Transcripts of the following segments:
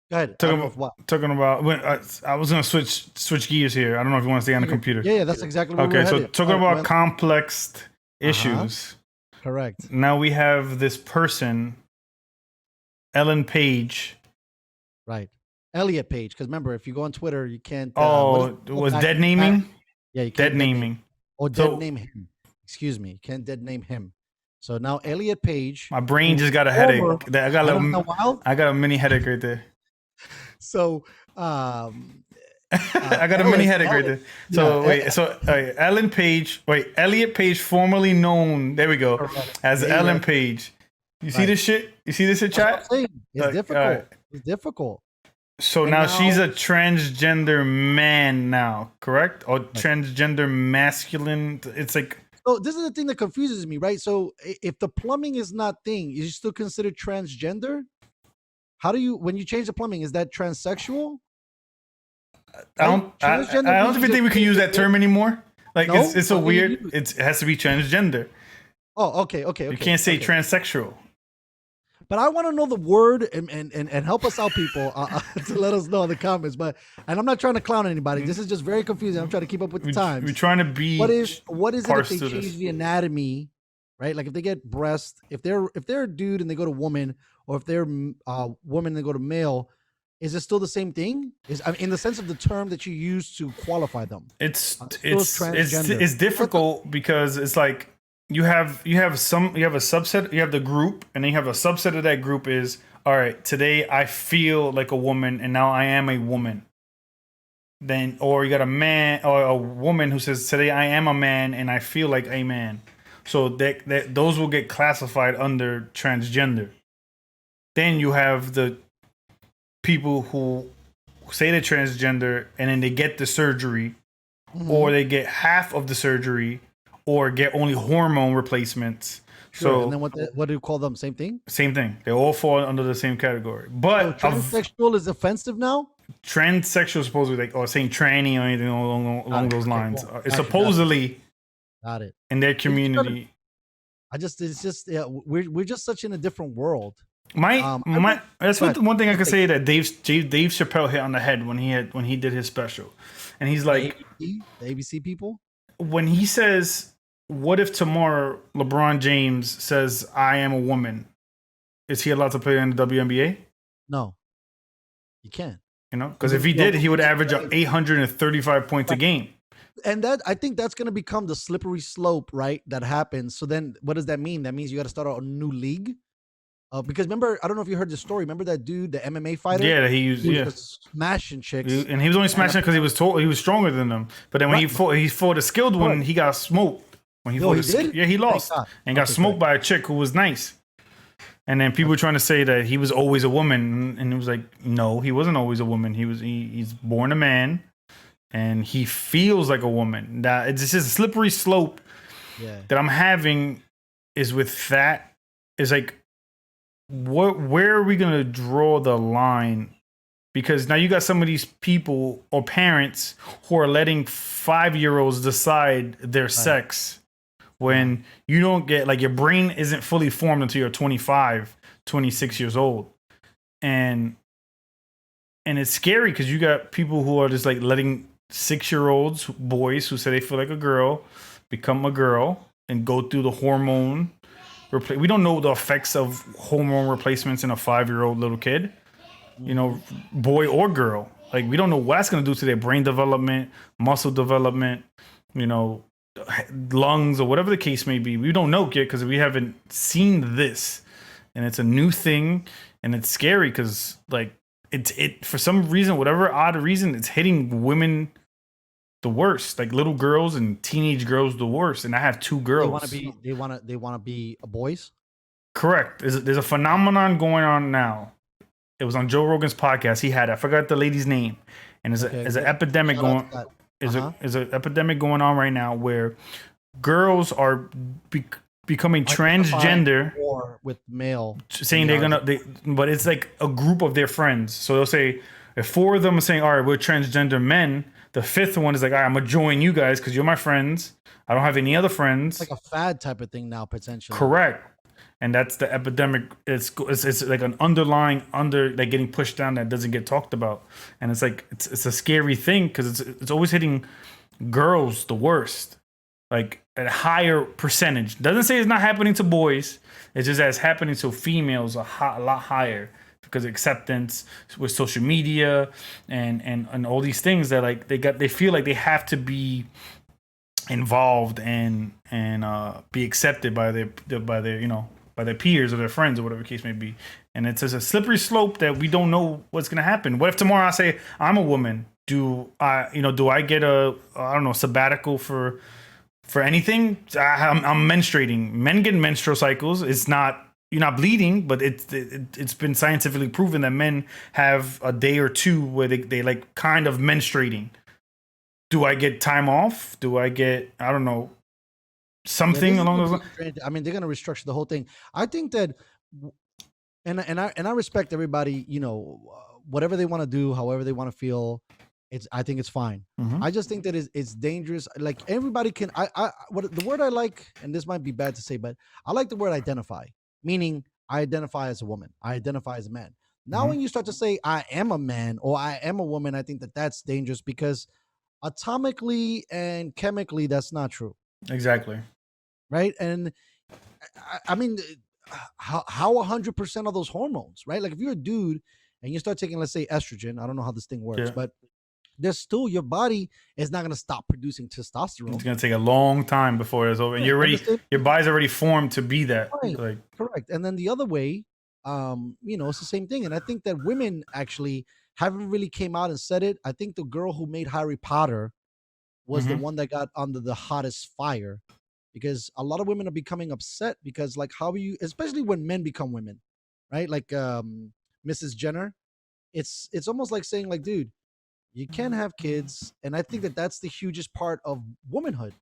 Go ahead. I Talking don't know if about what. talking about. I was gonna switch gears here. I don't know if you want to stay on the computer. Yeah, yeah, that's exactly where we're Okay, so headed. talking about Well, complex uh-huh. issues. Correct. Now we have this person, Ellen Page. Right. Elliot Page. Because remember, if you go on Twitter, you can't. What is Oh, it it called? was dead naming. Yeah, you Dead can't dead name naming. or dead So name him. Excuse me, you can't dead name him. So now Elliot Page, my brain who just got a former, headache. I got a I know little, how wild. I got a mini headache right there. So um, I got a mini headache right Ellen, there. yeah, So wait, so Ellen Page, wait, Elliot Page, formerly known, there we go, correct. as There you Ellen go. Page. You see Right. this shit? You see this in That's what I'm chat? saying. It's All right. difficult. It's difficult. So And now she's now, a transgender man now, correct? Or right. transgender masculine? It's like So this is the thing that confuses me, right? So if the plumbing is not thing, is you still considered transgender? How do you when you change the plumbing? Is that transsexual? Right? Transgender I don't means you even just think we can change use the that gender. term anymore. Like No, it's so what do you weird. use? It has to be transgender. Oh, okay, okay, You okay, can't say okay. transsexual. But I want to know the word and help us out, people, to let us know in the comments. But and I'm not trying to clown anybody. This is just very confusing. I'm trying to keep up with the We're times. trying to be What is it if parse they to change this. the anatomy, right? Like if they get breast, if they're a dude and they go to woman, or if they're woman and they go to male, is it still the same thing? Is I mean, in the sense of the term that you use to qualify them? it's Still transgender. it's difficult because it's like you have a subset, you have the group, and then you have a subset of that group is all right, today I feel like a woman and now I am a woman. Then or you got a man or a woman who says today I am a man and I feel like a man. So that those will get classified under transgender. Then you have the people who say they're transgender and then they get the surgery or Mhm. they get half of the surgery or get only hormone replacements. Sure. And then So what do you call them? Same thing. same thing. They all fall under the same category. So But of transsexual is offensive now. transsexual supposedly like or saying tranny or anything Got along it. those Okay, lines. cool. It's Got it. supposedly Got it. in their We're just trying to community. I just it's just yeah, we're just such in a different world. I My went that's go what ahead. the one thing I Let's could take say that Dave Chappelle hit on the head when he did his special, and he's like the ABC people. when he says, "What if tomorrow LeBron James says I am a woman? Is he allowed to play in the WNBA?" No, you can't. You know, because Because if he the did, he would rules average say 835 points a right. game. And that I think that's gonna become the slippery slope, right? That happens. So then what does that mean? That means you gotta start a new league. Because remember, I don't know if you heard the story. Remember that dude, the MMA fighter? Yeah, that he used. He was Yeah, just smashing chicks. and he was only And smashing because he was stronger than them. But then when right, he fought a skilled one, correct. he got smoked. When he No, fought, he did? yeah, he Thank lost God. and got Okay, smoked good. by a chick who was nice. And then people were trying to say that he was always a woman, and it was like, no, he wasn't always a woman. He's born a man, and he feels like a woman. That it's just a slippery slope Yeah. that I'm having is with that is like, where are we gonna draw the line? Because now you got some of these people or parents who are letting 5 year olds decide their sex when you don't get like your brain isn't fully formed until you're 25, 26 years old. And it's scary because you got people who are just like letting 6 year olds, boys who say they feel like a girl, become a girl and go through the hormone. We don't know the effects of hormone replacements in a 5 year old little kid, you know, boy or girl. Like we don't know what that's going to do to their brain development, muscle development, you know, lungs or whatever the case may be. We don't know yet because we haven't seen this, and it's a new thing, and it's scary because like it for some reason, whatever odd reason, it's hitting women the worst, like little girls and teenage girls the worst. And I have two girls. They wanna be boys. Correct. There's a phenomenon going on now. It was on Joe Rogan's podcast. He had I forgot the lady's name, and Okay, there's an good. epidemic Shout out to going that. Uh-huh. is an epidemic going on right now where girls are becoming Identifying transgender, more with male than saying they they're are gonna but it's like a group of their friends. So they'll say if four of them are saying, "All right, we're transgender men," the fifth one is like, "All right, I'm gonna join you guys because you're my friends. I don't have any other friends." like a fad type of thing now, potentially. Correct. and that's the epidemic. It's like an underlying like getting pushed down that doesn't get talked about, and it's like it's a scary thing because it's always hitting girls the worst, like at a higher percentage. Doesn't say it's not happening to boys. It's just that it's happening to females a lot higher because acceptance with social media and all these things that like they feel like they have to be involved and be accepted by their by their peers or their friends or whatever the case may be. And it's just a slippery slope that we don't know what's gonna happen. What if tomorrow I say I'm a woman? Do I get a I don't know sabbatical for anything? I'm menstruating. Men get menstrual cycles. It's not you're not bleeding, but it's been scientifically proven that men have a day or two where they like kind of menstruating. Do I get time off? Do I get I don't know something along those lines? I mean, they're gonna restructure the whole thing. I think that, and I respect everybody. Whatever they want to do, however they want to feel. I think it's fine. Mhm. I just think that it's dangerous. Like everybody can. What the word I like, and this might be bad to say, but I like the word identify. Meaning, I identify as a woman. I identify as a man. Now, Mhm. when you start to say I am a man or I am a woman, I think that that's dangerous because atomically and chemically, that's not true, Exactly. right? And I mean, how 100% of those hormones, right? Like if you're a dude and you start taking, let's say, estrogen, I don't know how this thing works, Yeah. but there's still your body is not going to stop producing testosterone. It's gonna take a long time before it's over. And your body's already formed to be that. Right, Like correct. And then the other way, it's the same thing. And I think that women actually haven't really came out and said it. I think the girl who made Harry Potter was the Mhm. one that got under the hottest fire because a lot of women are becoming upset because like how you especially when men become women, right? Like Mrs. Jenner, it's almost like saying like, dude, you can't have kids, and I think that that's the hugest part of womanhood.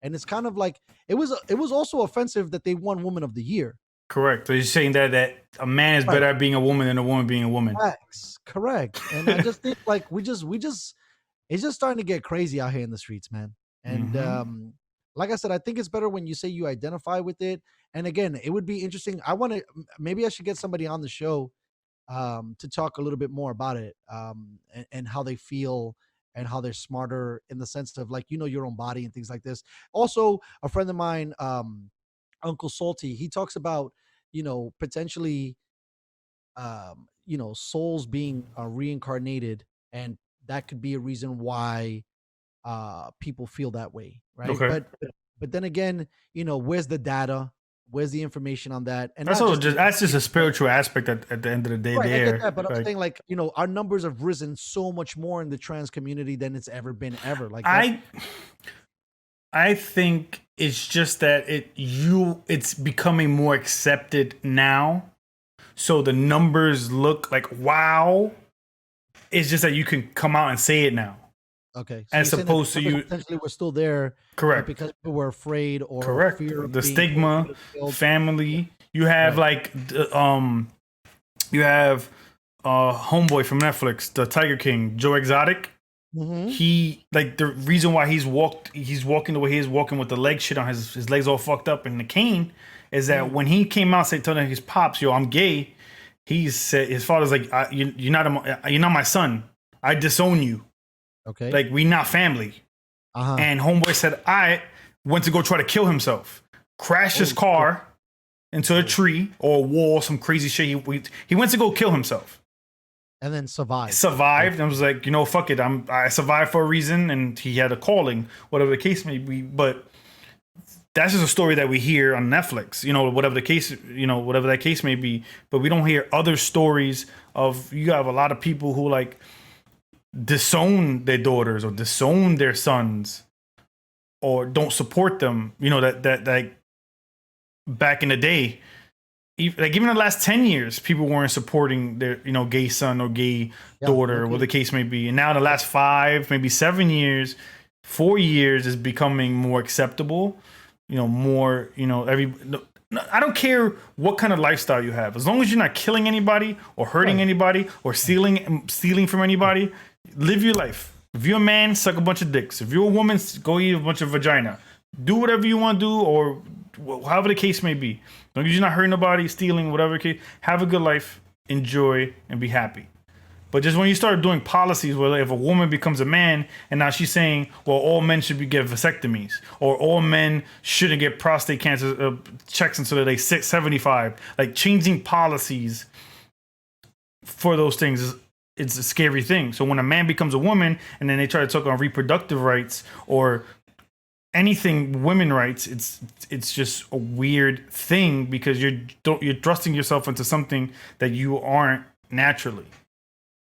And it's kind of like it was also offensive that they won Woman of the Year. correct. So you're saying that a man is Right. better at being a woman than a woman being a woman. Facts, correct. And I just think like we just it's just starting to get crazy out here in the streets, man. And Mhm. like I said, I think it's better when you say you identify with it. And again, it would be interesting. I want to maybe I should get somebody on the show to talk a little bit more about it and how they feel and how they're smarter in the sense of like your own body and things like this. Also, a friend of mine, Uncle Salty, he talks about potentially souls being reincarnated, and that could be a reason why people feel that way, right? Okay. But then again, where's the data? Where's the information on that? And That's not all just just that's just a spiritual aspect at the end of the day right. I get there. that, but I'm Like saying like our numbers have risen so much more in the trans community than it's ever been ever. Like that's I think it's just that it's becoming more accepted now. So the numbers look like wow. It's just that you can come out and say it now. okay. So you're As saying that opposed the to numbers you potentially were still there, but correct. because people were afraid or Correct. fear of The being stigma, killed. family. You have Right. like you have homeboy from Netflix, the Tiger King, Joe Exotic. Mm-hmm. He like the reason why he's walking the way he is walking with the leg shit on his legs all fucked up in the cane is that when he came out telling his pops, yo, I'm gay, he said his father's like you're not my son. I disown you. Okay. Like we not family. Uh-huh. And homeboy said I went to go try to kill himself. Crashed his Oh, car into a tree or a wall, some crazy shit. He went to go kill himself. And then survived. Survived and was like, fuck it. I survived for a reason, and he had a calling, whatever the case may be. But that's just a story that we hear on Netflix, whatever the case, whatever that case may be. But we don't hear other stories of you have a lot of people who like disown their daughters or disown their sons or don't support them. That like back in the day, like even the last 10 years, people weren't supporting their gay son or gay daughter, okay. whatever the case may be. And now the last 5, maybe 7 years, 4 years is becoming more acceptable. More. I don't care what kind of lifestyle you have, as long as you're not killing anybody or hurting anybody or stealing from anybody. Live your life. If you're a man, suck a bunch of dicks. If you're a woman, go eat a bunch of vagina. Do whatever you want to do, or however the case may be. As long as you're not hurting nobody, stealing, whatever case, have a good life, enjoy, and be happy. But just when you start doing policies where if a woman becomes a man and now she's saying, well, all men should be get vasectomies or all men shouldn't get prostate cancer checks until they 75, like changing policies for those things it's a scary thing. So when a man becomes a woman and then they try to talk on reproductive rights or anything women rights, it's just a weird thing because you're thrusting yourself into something that you aren't naturally.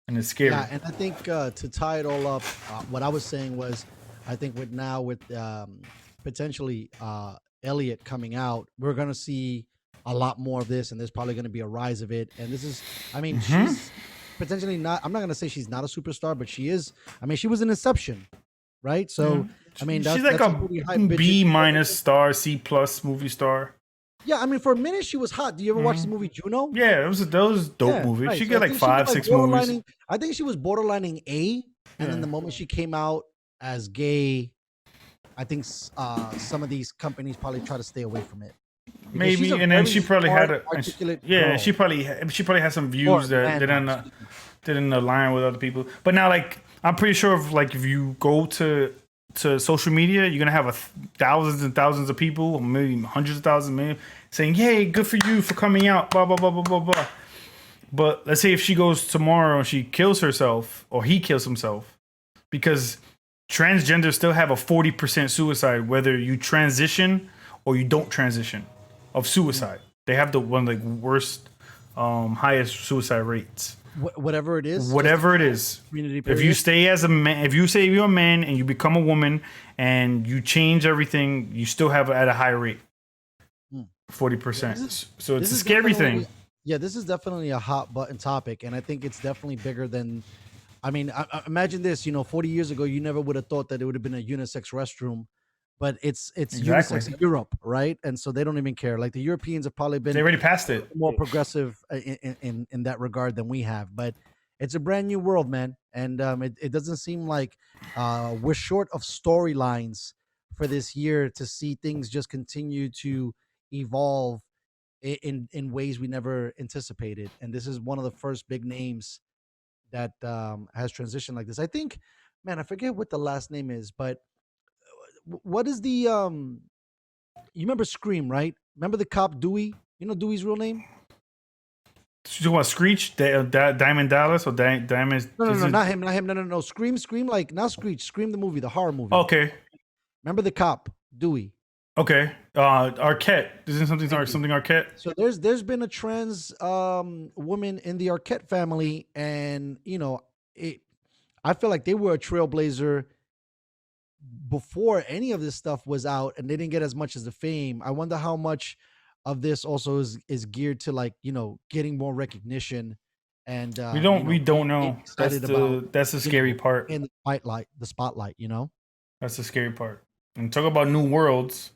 And it's scary. Yeah, and I think to tie it all up, what I was saying was, I think with potentially Elliot coming out, we're gonna see a lot more of this, and there's probably gonna be a rise of it. And this is, I mean, she's potentially not. I'm not gonna say she's not a superstar, but she is. I mean, she was in Inception, right? So, I mean, she's like a B minus star, C plus movie star. Yeah, I mean, for a minute she was hot. Do you ever watch the movie Juno? Yeah, that was a dope movie. Right. She So get like 5, 6 movies. I think she was borderlining A, and then the moment she came out as gay, I think some of these companies probably try to stay away from it. Maybe, and then she probably had she probably had some views that didn't align with other people. But now, like, I'm pretty sure if you go to social media, you're gonna have thousands and thousands of people, maybe hundreds of thousands, maybe saying, "Yay, good for you for coming out." Blah blah blah blah blah blah. But let's say if she goes tomorrow and she kills herself or he kills himself, because transgenders still have a 40% suicide whether you transition or you don't transition of suicide. They have one of the worst, highest suicide rates. Whatever it is. If you stay as a man, if you say you're a man and you become a woman and you change everything, you still have at a high rate, 40%. So it's a scary thing. Yeah, this is definitely a hot button topic, and I think it's definitely bigger than. I mean, imagine this. 40 years ago, you never would have thought that it would have been a unisex restroom, but it's unisex in Europe, right? And so they don't even care. Like the Europeans have probably been they already passed it, more progressive in that regard than we have. But it's a brand new world, man, and it doesn't seem like we're short of storylines for this year to see things just continue to evolve in ways we never anticipated. And this is one of the first big names that has transitioned like this. I think, man, I forget what the last name is, but what is the you remember Scream, right? Remember the cop Dewey? You know Dewey's real name? You talking about Screech, Diamond Dallas, or Diamond? No, not him. No. Scream, like not Screech. Scream the movie, the horror movie. Okay. Remember the cop Dewey? Okay. Arquette. Isn't something Arquette? So there's been a trans woman in the Arquette family, and I feel like they were a trailblazer before any of this stuff was out, and they didn't get as much as the fame. I wonder how much of this also is geared to getting more recognition. And we don't know. That's the scary part in the spotlight. That's the scary part. And talk about new worlds.